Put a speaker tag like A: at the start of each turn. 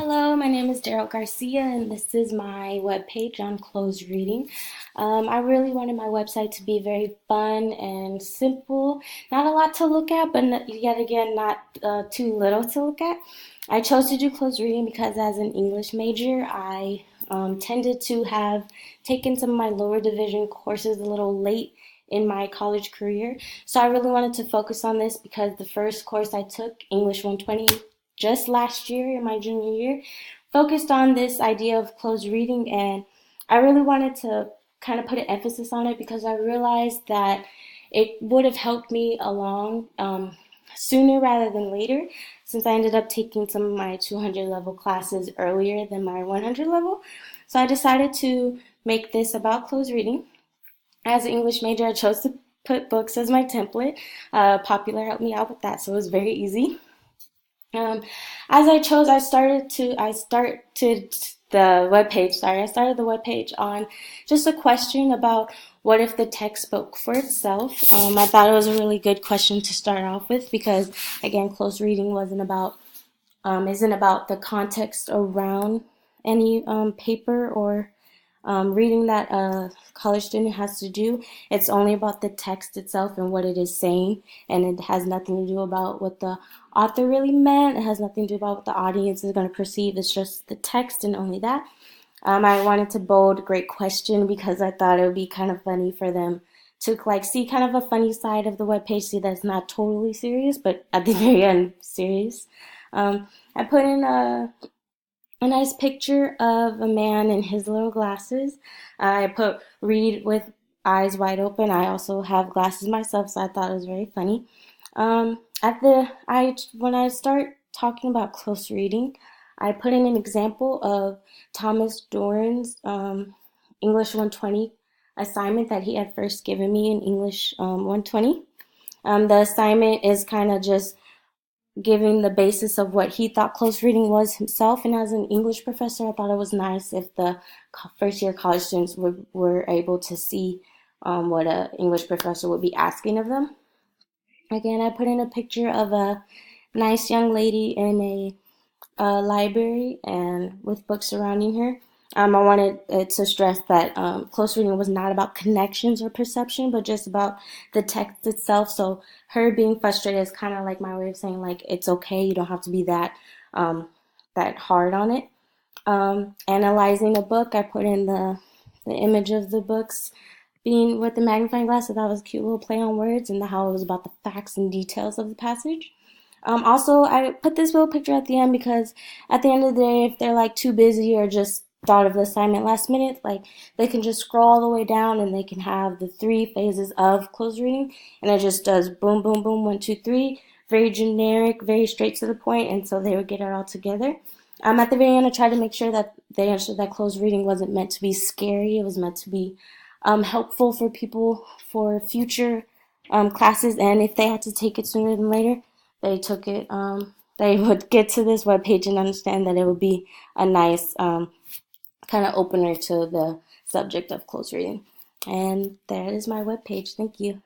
A: Hello, my name is Daryl Garcia, and this is my webpage on closed reading. I really wanted my website to be very fun and simple. Not a lot to look at, but yet again, not too little to look at. I chose to do closed reading because, as an English major, I tended to have taken some of my lower division courses a little late in my college career. So I really wanted to focus on this because the first course I took, English 120, just last year in my junior year, focused on this idea of closed reading, and I really wanted to kind of put an emphasis on it because I realized that it would have helped me along sooner rather than later, since I ended up taking some of my 200 level classes earlier than my 100 level. So I decided to make this about closed reading. As an English major, I chose to put books as my template. Popular helped me out with that, so it was very easy. Um, as I chose, I started the webpage, sorry, I started the webpage on just a question about what if the text spoke for itself. I thought it was a really good question to start off with because, again, close reading isn't about the context around any paper or reading that a college student has to do. It's only about the text itself and what it is saying, and it has nothing to do about what the author really meant. It has nothing to do about what the audience is going to perceive. It's just the text and only that. I wanted to bold great question because I thought it would be kind of funny for them to see kind of a funny side of the webpage, see that's not totally serious, but at the very end serious. I put in a nice picture of a man in his little glasses. I put read with eyes wide open. I also have glasses myself, so I thought it was very funny. When I start talking about close reading, I put in an example of Thomas Doran's English 120 assignment that he had first given me in English 120. The assignment is kind of just giving the basis of what he thought close reading was himself. And as an English professor, I thought it was nice if the first year college students were able to see what an English professor would be asking of them. Again, I put in a picture of a nice young lady in a library and with books surrounding her. I wanted to stress that close reading was not about connections or perception, but just about the text itself. So her being frustrated is kind of like my way of saying like it's okay. You don't have to be that hard on it. Analyzing a book, I put in the image of the books being with the magnifying glass. So that was a cute little play on words and how it was about the facts and details of the passage. Also, I put this little picture at the end because at the end of the day, if they're like too busy or just thought of the assignment last minute, like they can just scroll all the way down and they can have the 3 phases of closed reading, and it just does boom, boom, boom, 1, 2, 3, very generic, very straight to the point, and so they would get it all together. At the very end, I tried to make sure that they understood that closed reading wasn't meant to be scary. It was meant to be helpful for people for future classes, and if they had to take it sooner than later, they took it. They would get to this webpage and understand that it would be a nice kind of opener to the subject of close reading. And there is my webpage. Thank you.